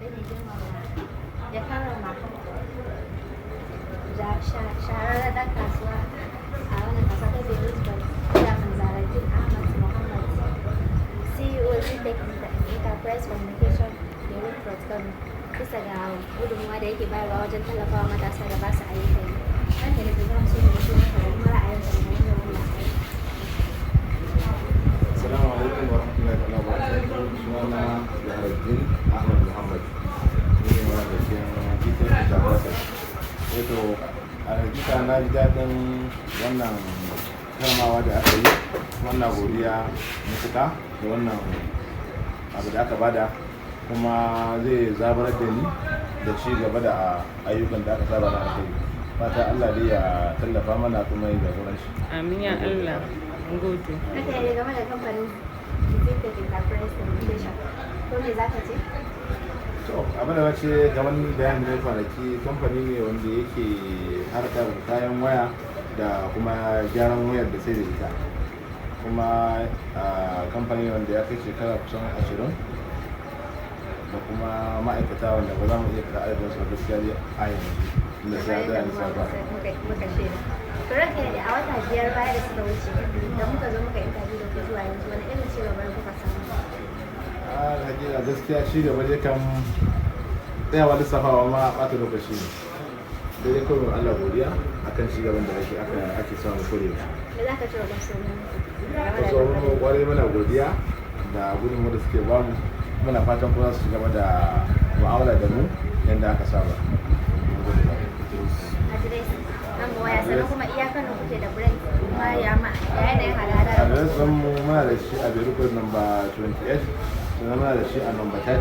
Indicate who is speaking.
Speaker 1: don ya girmama ya karrama shahararren ɗan kasuwa a wannan ƙasa ta Beirut Chairman Zahraddeen Ahmad Mohammed, CEO Zitec Enterprise Communication Beirut Kano, bisa ga gudunmuwa da yake bayarwa wajen tallafawa matasa da ba su ayyukan yi. Nan da nake zama so da mutum da kuma ra'ayinsa da wani wannan.
Speaker 2: Assalamu alaikum wa rahmatullahi wa barakatuh. Sunana Zahraddeen Ahmad Mohammed. Ni ne wanda ke Zitec Enterprise. A hakika na ji daɗin wannan karamawa da aka yi, wannan godiya matuƙa da wannan abu da aka bada, kuma zai zabarar da ni da ci gaba da ayyukan da aka saba na aka yi. Fata Allah dai ya tallafa mana kuma ya jagoranci.
Speaker 3: Amin ya Allah. Gode.
Speaker 1: Haka ne game da kamfanin Zitec Enterprise Communication. Ko me za ka ce?
Speaker 2: To, abin da ce kamar bayanin da kwanaki, kamfani ne wanda yake harkar kayan waya da kuma gyaran wayar da sai da ita, kuma kamfani wanda ya kai shekara kusan 20 da kuma ma'aikata wanda ba za mu iya kada adadin su gaskiya dai a yanzu inda sai da nisa ba.
Speaker 1: To ranka ne a wata 5 baya da suka wuce da muka zo muka interview da ku zuwa yanzu wani irin ci gaba kuka samu?
Speaker 2: Hakika gaskiya ci gaba dai kan tsayawa lissafawa ma ɓata lokaci ne. Dai dai kawai Allah godiya akan ci gaban da ake samu kore.
Speaker 1: Me za ka ce wa masoyan?
Speaker 2: Masoyan mu kwarai mana godiya da gudunmu da suke bamu. Muna fatan kuma su gaba da mu'amala da mu yadda aka saba.
Speaker 1: Adres, nan ba waya sannan kuma iyakan da kuke da brand kuma ya yanayin hada-hada.
Speaker 2: Adres mu muna da shi a Beirut number 28, sannan muna da shi a number 30.